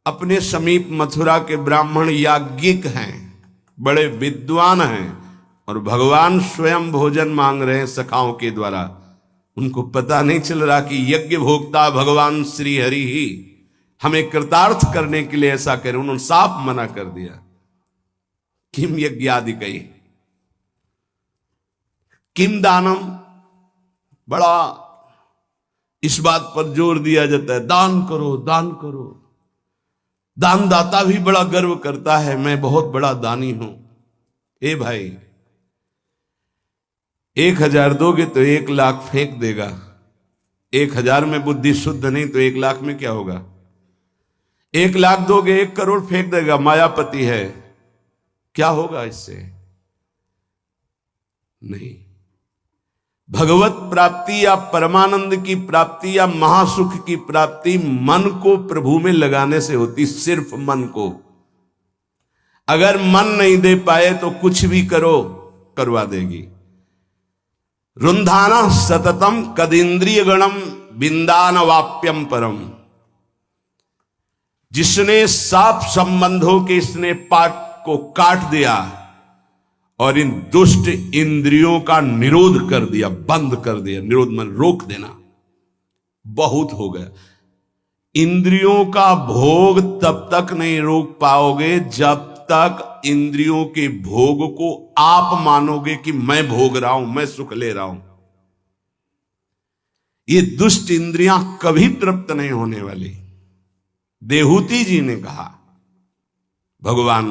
अपने समीप मथुरा के ब्राह्मण याज्ञिक हैं, बड़े विद्वान हैं, और भगवान स्वयं भोजन मांग रहे हैं सखाओं के द्वारा। उनको पता नहीं चल रहा कि यज्ञ भोक्ता भगवान श्री हरि ही हमें कृतार्थ करने के लिए ऐसा करें। उन्होंने साफ मना कर दिया, किम यज्ञादि कही, किम दानम। बड़ा इस बात पर जोर दिया जाता है, दान करो दान करो। दानदाता भी बड़ा गर्व करता है, मैं बहुत बड़ा दानी हूं। ए भाई, 1000 दोगे तो 1,00,000 फेंक देगा। 1000 में बुद्धि शुद्ध नहीं तो 1,00,000 में क्या होगा? 1,00,000 दोगे 1 करोड़ फेंक देगा। मायापति है, क्या होगा इससे? नहीं। भगवत प्राप्ति या परमानंद की प्राप्ति या महासुख की प्राप्ति मन को प्रभु में लगाने से होती, सिर्फ मन को। अगर मन नहीं दे पाए तो कुछ भी करो, करवा देगी। रुंधाना सततम कदिंद्रिय गणम बिंदान वाप्यम परम। जिसने साफ संबंधों के इसने पाठ को काट दिया और इन दुष्ट इंद्रियों का निरोध कर दिया, बंद कर दिया। निरोध मन रोक देना, बहुत हो गया। इंद्रियों का भोग तब तक नहीं रोक पाओगे जब तक इंद्रियों के भोग को आप मानोगे कि मैं भोग रहा हूं, मैं सुख ले रहा हूं। ये दुष्ट इंद्रियां कभी तृप्त नहीं होने वाली। देहूती जी ने कहा भगवान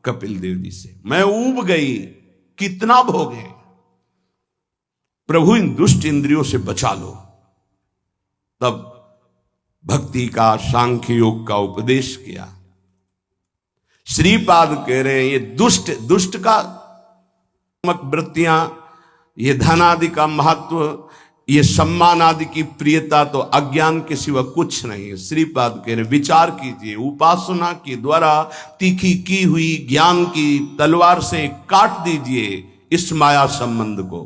कपिल देव जी से, मैं ऊब गई, कितना भोगे, प्रभु इन दुष्ट इंद्रियों से बचा लो। तब भक्ति का, सांख्य योग का उपदेश किया। श्रीपाद कह रहे हैं ये दुष्ट का वृत्तियां, ये धन आदि का महत्व, ये सम्मान आदि की प्रियता तो अज्ञान के सिवा कुछ नहीं है। श्रीपाद कह रहे विचार कीजिए, उपासना के द्वारा तीखी की हुई ज्ञान की तलवार से काट दीजिए इस माया संबंध को।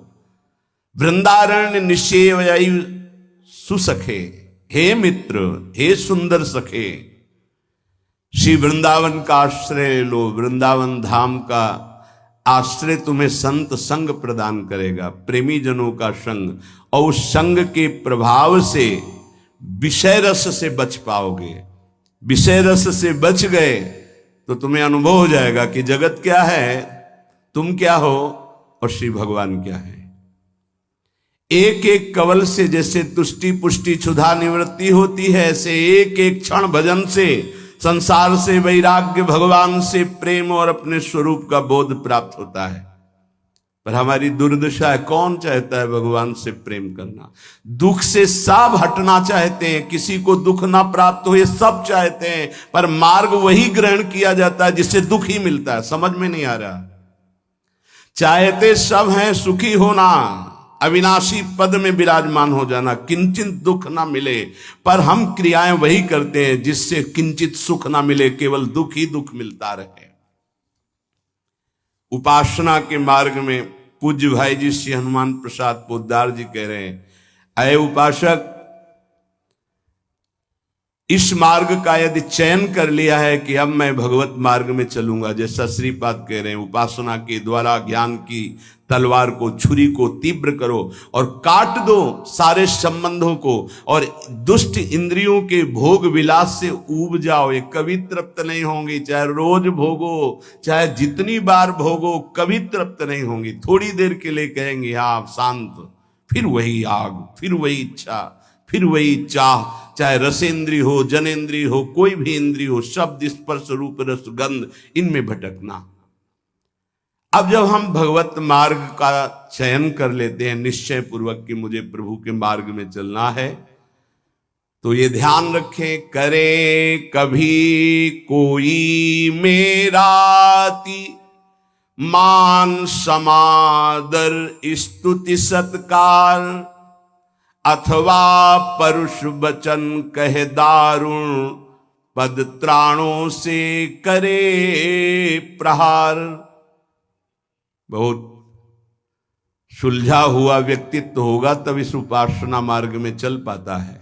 वृंदारण्य निश्चय सुसखे, हे मित्र, हे सुंदर सखे, श्री वृंदावन का आश्रय लो। वृंदावन धाम का आश्रय तुम्हें संत संग प्रदान करेगा, प्रेमी जनों का संग, और उस संग के प्रभाव से विषय रस से बच पाओगे। विषय रस से बच गए तो तुम्हें अनुभव हो जाएगा कि जगत क्या है, तुम क्या हो और श्री भगवान क्या है। एक एक कवल से जैसे तुष्टि पुष्टि क्षुधा निवृत्ति होती है, ऐसे एक एक क्षण भजन से, संसार से वैराग्य, भगवान से प्रेम और अपने स्वरूप का बोध प्राप्त होता है। पर हमारी दुर्दशा है, कौन चाहता है भगवान से प्रेम करना? दुख से सब हटना चाहते हैं, किसी को दुख ना प्राप्त हो ये सब चाहते हैं, पर मार्ग वही ग्रहण किया जाता है जिससे दुख ही मिलता है। समझ में नहीं आ रहा। चाहते सब हैं सुखी होना, अविनाशी पद में विराजमान हो जाना, किंचित दुख ना मिले, पर हम क्रियाएं वही करते हैं जिससे किंचित सुख ना मिले, केवल दुख ही दुख मिलता रहे। उपासना के मार्ग में पूज्य भाई जी श्री हनुमान प्रसाद पोद्दार जी कह रहे हैं, अय उपासक, इस मार्ग का यदि चयन कर लिया है कि अब मैं भगवत मार्ग में चलूंगा, जैसा श्रीपाद कह रहे हैं, उपासना के द्वारा ज्ञान की तलवार को, छुरी को तीव्र करो और काट दो सारे संबंधों को, और दुष्ट इंद्रियों के भोग विलास से ऊब जाओ। ये कभी तृप्त नहीं होंगी, चाहे रोज भोगो, चाहे जितनी बार भोगो, कभी तृप्त नहीं होंगी। थोड़ी देर के लिए कहेंगे हाँ शांत, फिर वही आग, फिर वही इच्छा, फिर वही चाह, चाहे रसेंद्री हो, जनेन्द्री हो, कोई भी इंद्री हो, शब्द स्पर्श रूप रस गंध, इनमें भटकना। अब जब हम भगवत मार्ग का चयन कर लेते हैं निश्चय पूर्वक कि मुझे प्रभु के मार्ग में चलना है, तो ये ध्यान रखें, करे कभी कोई मेराती, मान समादर स्तुति सत्कार, अथवा परुष वचन कहे दारुण, पद त्राणों से करे प्रहार। बहुत सुलझा हुआ व्यक्तित्व होगा तब इस उपासना मार्ग में चल पाता है।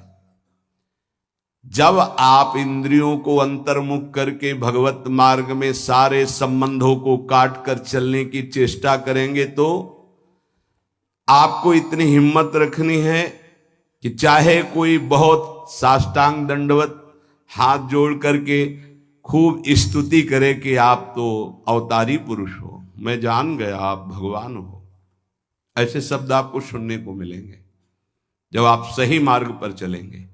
जब आप इंद्रियों को अंतर्मुख करके भगवत मार्ग में सारे संबंधों को काट कर चलने की चेष्टा करेंगे तो आपको इतनी हिम्मत रखनी है कि चाहे कोई बहुत साष्टांग दंडवत हाथ जोड़ करके खूब स्तुति करे कि आप तो अवतारी पुरुष हो, मैं जान गया आप भगवान हो, ऐसे शब्द आपको सुनने को मिलेंगे जब आप सही मार्ग पर चलेंगे।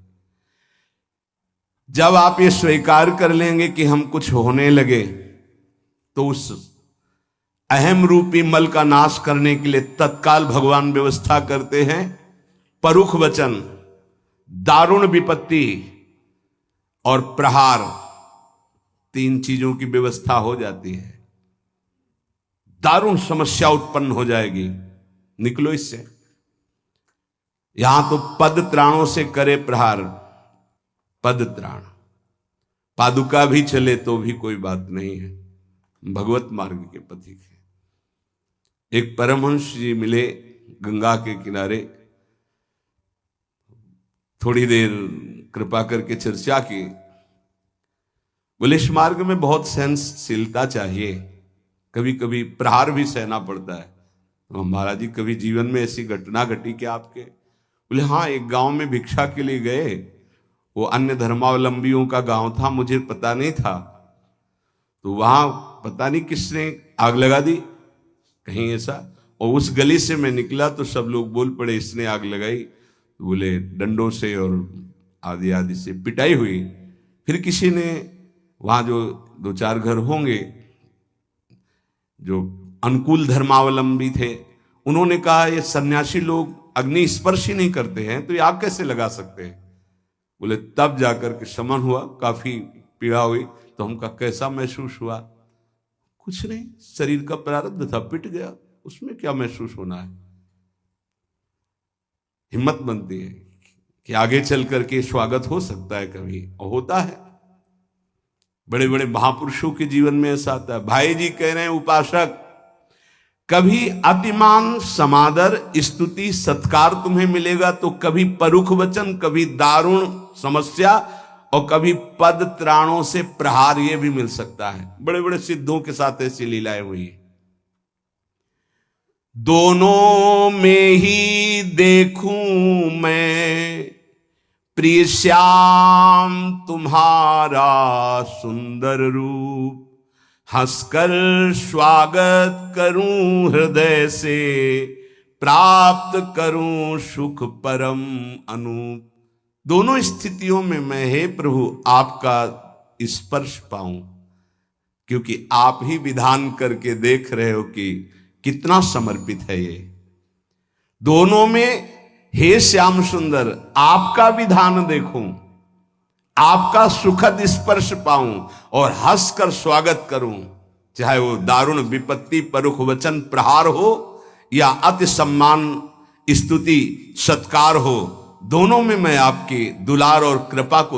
जब आप ये स्वीकार कर लेंगे कि हम कुछ होने लगे तो उस अहम रूपी मल का नाश करने के लिए तत्काल भगवान व्यवस्था करते हैं। परुख वचन, दारुण विपत्ति और प्रहार, तीन चीजों की व्यवस्था हो जाती है। दारुण समस्या उत्पन्न हो जाएगी, निकलो इससे। यहां तो पद त्राणों से करे प्रहार, पद त्राण, पादुका भी चले तो भी कोई बात नहीं है, भगवत मार्ग के पथिक है। एक परमहंस जी मिले गंगा के किनारे, थोड़ी देर कृपा करके चर्चा की। बोले इस मार्ग में बहुत सहनशीलता चाहिए, कभी कभी प्रहार भी सहना पड़ता है। तो महाराज जी कभी जीवन में ऐसी घटना घटी क्या आपके? बोले हाँ, एक गांव में भिक्षा के लिए गए, वो अन्य धर्मावलंबियों का गांव था, मुझे पता नहीं था, तो वहां पता नहीं किसने आग लगा दी कहीं ऐसा, और उस गली से मैं निकला तो सब लोग बोल पड़े इसने आग लगाई। तो बोले डंडों से और आदि आदि से पिटाई हुई। फिर किसी ने वहां जो दो चार घर होंगे जो अनुकूल धर्मावलंबी थे, उन्होंने कहा ये सन्यासी लोग अग्नि स्पर्श ही नहीं करते हैं तो ये आग कैसे लगा सकते हैं? बोले तब जाकर के शमन हुआ, काफी पीड़ा हुई। तो हमका कैसा महसूस हुआ? कुछ नहीं, शरीर का प्रारब्ध था, पिट गया, उसमें क्या महसूस होना है। हिम्मत बनती है कि आगे चल करके स्वागत हो सकता है कभी, और होता है। बड़े बड़े महापुरुषों के जीवन में ऐसा आता है। भाई जी कह रहे हैं उपासक, कभी अतिमान समादर स्तुति सत्कार तुम्हें मिलेगा तो कभी परुख वचन, कभी दारुण समस्या और कभी पद त्राणों से प्रहार, ये भी मिल सकता है। बड़े बड़े सिद्धों के साथ ऐसी लीलाएं हुई। दोनों में ही देखूं मैं प्रिय श्याम तुम्हारा सुंदर रूप, हंसकर स्वागत करूं हृदय से, प्राप्त करूं सुख परम अनूप। दोनों स्थितियों में मैं हे प्रभु आपका स्पर्श पाऊं, क्योंकि आप ही विधान करके देख रहे हो कि कितना समर्पित है ये। दोनों में हे श्याम सुंदर आपका विधान देखूं, आपका सुखद स्पर्श पाऊं और हंसकर स्वागत करूं, चाहे वो दारुण विपत्ति परुख वचन प्रहार हो या अति सम्मान स्तुति सत्कार हो, दोनों में मैं आपकी दुलार और कृपा को